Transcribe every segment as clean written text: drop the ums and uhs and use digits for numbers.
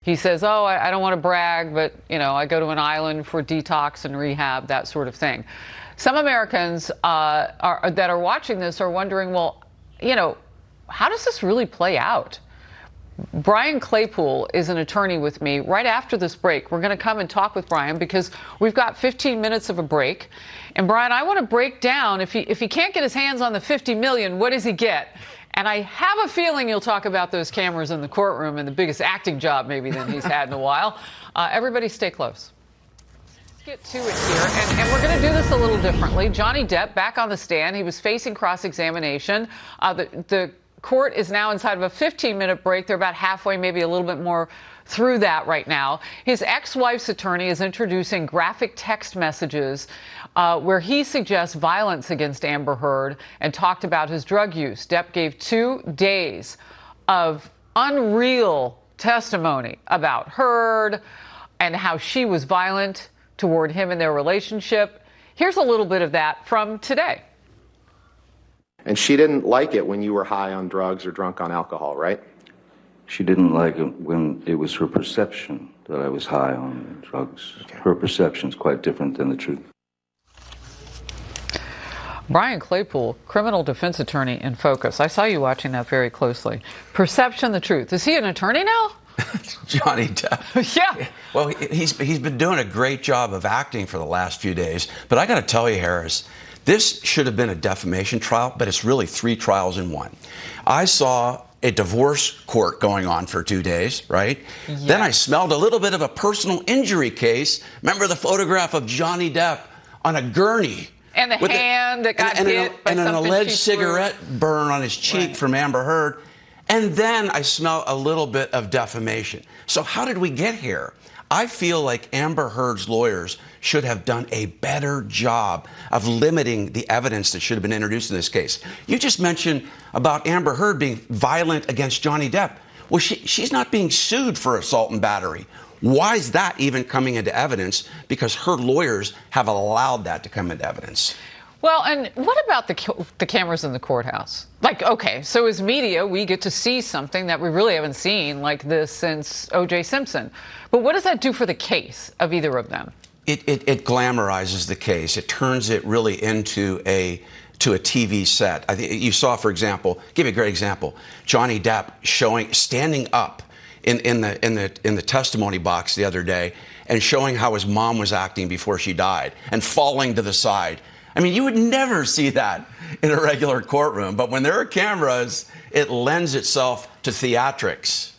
He says, oh, I don't want to brag, but, I go to an island for detox and rehab, that sort of thing. Some Americans that are watching this are wondering, well, how does this really play out? Brian Claypool is an attorney with me. Right after this break, we're going to come and talk with Brian because we've got 15 minutes of a break. And Brian, I want to break down, if he can't get his hands on the $50 million, what does he get? And I have a feeling you'll talk about those cameras in the courtroom and the biggest acting job maybe that he's had in a while. Everybody stay close. Let's get to it here. And we're going to do this a little differently. Johnny Depp back on the stand. He was facing cross-examination. The court is now inside of a 15-minute break. They're about halfway, maybe a little bit more through that right now. His ex-wife's attorney is introducing graphic text messages where he suggests violence against Amber Heard and talked about his drug use. Depp gave 2 days of unreal testimony about Heard and how she was violent toward him in their relationship. Here's a little bit of that from today. And she didn't like it when you were high on drugs or drunk on alcohol, right? She didn't like it when it was her perception that I was high on drugs. Okay. Her perception is quite different than the truth. Brian Claypool, criminal defense attorney in Focus. I saw you watching that very closely. Perception, the truth. Is he an attorney now? Johnny Depp. Yeah. Well, he's been doing a great job of acting for the last few days. But I got to tell you, Harris, this should have been a defamation trial, but it's really 3 trials in one. I saw a divorce court going on for 2 days, right? Yes. Then I smelled a little bit of a personal injury case. Remember the photograph of Johnny Depp on a gurney? And the hand that got hit by and an alleged cigarette burn on his cheek from Amber Heard. And then I smell a little bit of defamation. So how did we get here? I feel like Amber Heard's lawyers should have done a better job of limiting the evidence that should have been introduced in this case. You just mentioned about Amber Heard being violent against Johnny Depp. Well, she's not being sued for assault and battery. Why is that even coming into evidence? Because her lawyers have allowed that to come into evidence. Well, and what about the cameras in the courthouse? Like, okay, so as media, we get to see something that we really haven't seen like this since O.J. Simpson. But what does that do for the case of either of them? It glamorizes the case. It turns it really into a TV set. I think you saw, for example, give you a great example, Johnny Depp standing up in the testimony box the other day and showing how his mom was acting before she died and falling to the side. I mean, you would never see that in a regular courtroom, but when there are cameras, it lends itself to theatrics.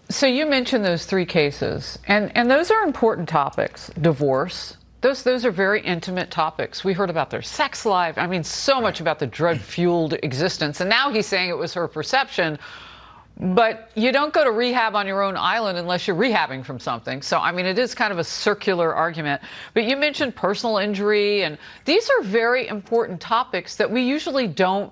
So you mentioned those 3 cases, and those are important topics. Divorce, those are very intimate topics. We heard about their sex life. I mean, so much about the drug-fueled existence, and now he's saying it was her perception. But you don't go to rehab on your own island unless you're rehabbing from something. So, I mean, it is kind of a circular argument. But you mentioned personal injury, and these are very important topics that we usually don't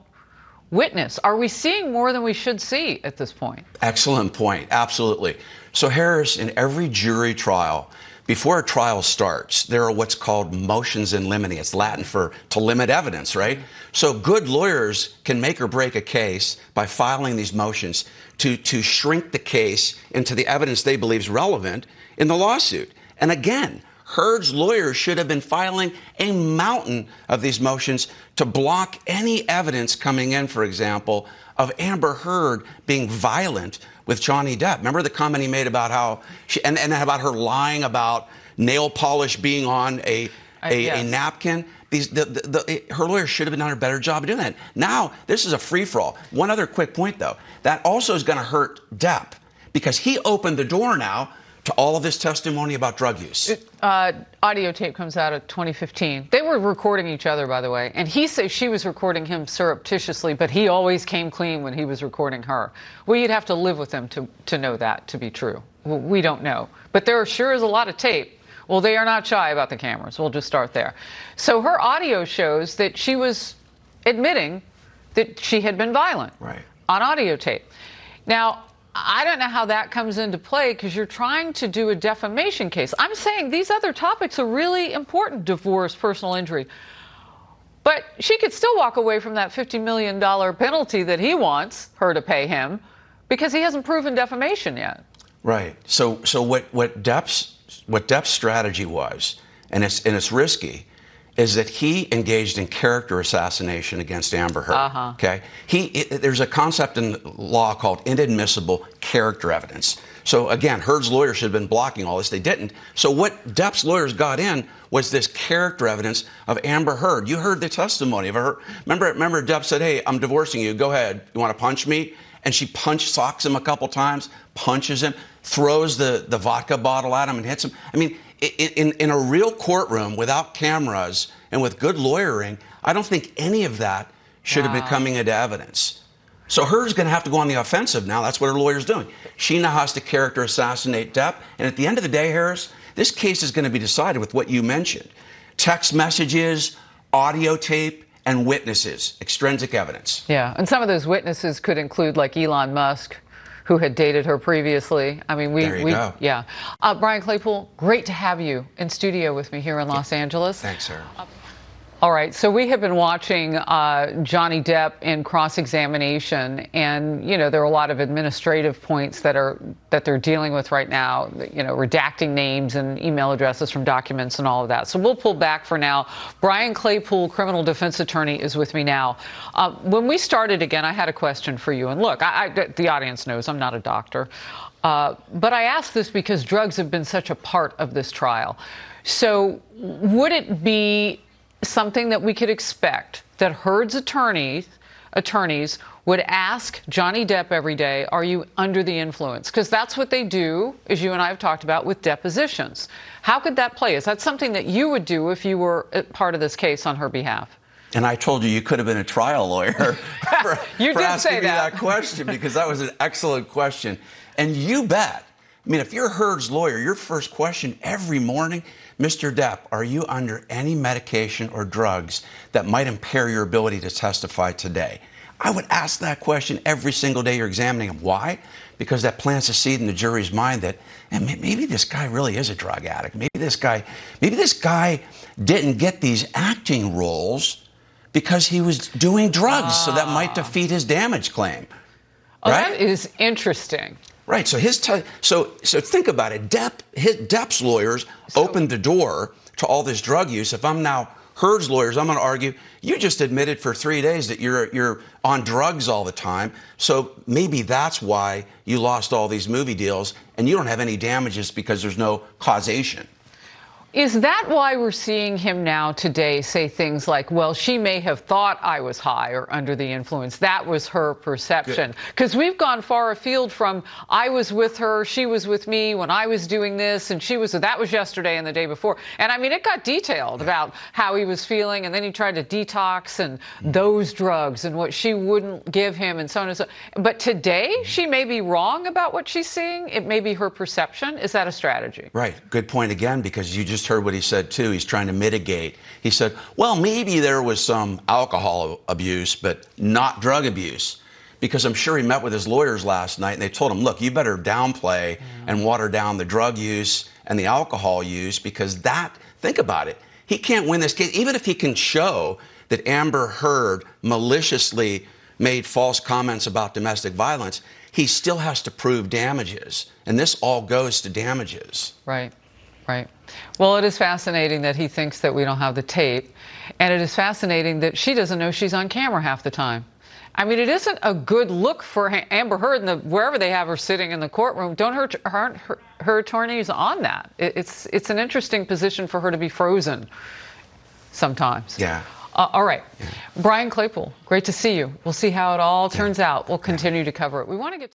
witness. Are we seeing more than we should see at this point? Excellent point. Absolutely. So, Harris, in every jury trial, before a trial starts, there are what's called motions in limine. It's Latin for to limit evidence, right? So good lawyers can make or break a case by filing these motions to shrink the case into the evidence they believe is relevant in the lawsuit. And again, Heard's lawyers should have been filing a mountain of these motions to block any evidence coming in, for example, of Amber Heard being violent with Johnny Depp. Remember the comment he made about how and about her lying about nail polish being on a napkin? Her lawyers should have done a better job of doing that. Now, this is a free-for-all. One other quick point, though. That also is going to hurt Depp because he opened the door now to all of this testimony about drug use. Audio tape comes out of 2015. They were recording each other, by the way, and he says she was recording him surreptitiously, but he always came clean when he was recording her. Well, you'd have to live with him to know that to be true. Well, we don't know. But there sure is a lot of tape. Well, they are not shy about the cameras. We'll just start there. So her audio shows that she was admitting that she had been violent on audio tape. Now, I don't know how that comes into play because you're trying to do a defamation case. I'm saying these other topics are really important, divorce, personal injury. But she could still walk away from that $50 million penalty that he wants her to pay him because he hasn't proven defamation yet. Right. So what Depp's strategy was, and it's risky, is that he engaged in character assassination against Amber Heard. Okay. There's a concept in law called inadmissible character evidence. So again, Heard's lawyers should have been blocking all this. They didn't. So what Depp's lawyers got in was this character evidence of Amber Heard. You heard the testimony of her. Remember Depp said, "Hey, I'm divorcing you. Go ahead. You want to punch me?" And she socks him a couple times, punches him, throws the vodka bottle at him and hits him. I mean, in a real courtroom without cameras and with good lawyering, I don't think any of that should have been coming into evidence. So Heard's going to have to go on the offensive now. That's what her lawyer's doing. She now has to character assassinate Depp. And at the end of the day, Harris, this case is going to be decided with what you mentioned. Text messages, audio tape, and witnesses, extrinsic evidence. Yeah, and some of those witnesses could include like Elon Musk, who had dated her previously. I mean, There you go. Yeah. Brian Claypool, great to have you in studio with me here in Los Angeles. Thanks, Sarah. All right, so we have been watching Johnny Depp in cross-examination, and there are a lot of administrative points that they're dealing with right now. Redacting names and email addresses from documents and all of that. So we'll pull back for now. Brian Claypool, criminal defense attorney, is with me now. When we started again, I had a question for you, and look, the audience knows I'm not a doctor, but I asked this because drugs have been such a part of this trial. So would it be something that we could expect that Heard's attorneys would ask Johnny Depp every day, are you under the influence? Because that's what they do, as you and I have talked about, with depositions. How could that play? Is that something that you would do if you were part of this case on her behalf? And I told you could have been a trial lawyer for asking me that question, because that was an excellent question. And you bet. I mean, if you're Heard's lawyer, your first question every morning, Mr. Depp, are you under any medication or drugs that might impair your ability to testify today? I would ask that question every single day you're examining him. Why? Because that plants a seed in the jury's mind that, and maybe this guy really is a drug addict. Maybe this guy didn't get these acting roles because he was doing drugs, so that might defeat his damage claim. Oh, right? That is interesting. Right. So so think about it. Depp's lawyers opened the door to all this drug use. If I'm now Heard's lawyers, I'm going to argue you just admitted for 3 days that you're on drugs all the time. So maybe that's why you lost all these movie deals and you don't have any damages because there's no causation. Is that why we're seeing him now today say things like, well, she may have thought I was high or under the influence. That was her perception. Because we've gone far afield from I was with her, she was with me when I was doing this, and that was yesterday and the day before. And I mean, it got detailed about how he was feeling, and then he tried to detox and those drugs and what she wouldn't give him and so on and so on. But today, she may be wrong about what she's seeing. It may be her perception. Is that a strategy? Right. Good point again, because you just heard what he said too. He's trying to mitigate. He said, well, maybe there was some alcohol abuse, but not drug abuse. Because I'm sure he met with his lawyers last night and they told him, look, you better downplay and water down the drug use and the alcohol use, because think about it. He can't win this case. Even if he can show that Amber Heard maliciously made false comments about domestic violence, he still has to prove damages. And this all goes to damages. Right. Right. Well, it is fascinating that he thinks that we don't have the tape. And it is fascinating that she doesn't know she's on camera half the time. I mean, it isn't a good look for Amber Heard wherever they have her sitting in the courtroom. Aren't her attorneys on that? It's an interesting position for her to be frozen sometimes. Yeah. All right. Yeah. Brian Claypool, great to see you. We'll see how it all turns out. We'll continue to cover it. We want to get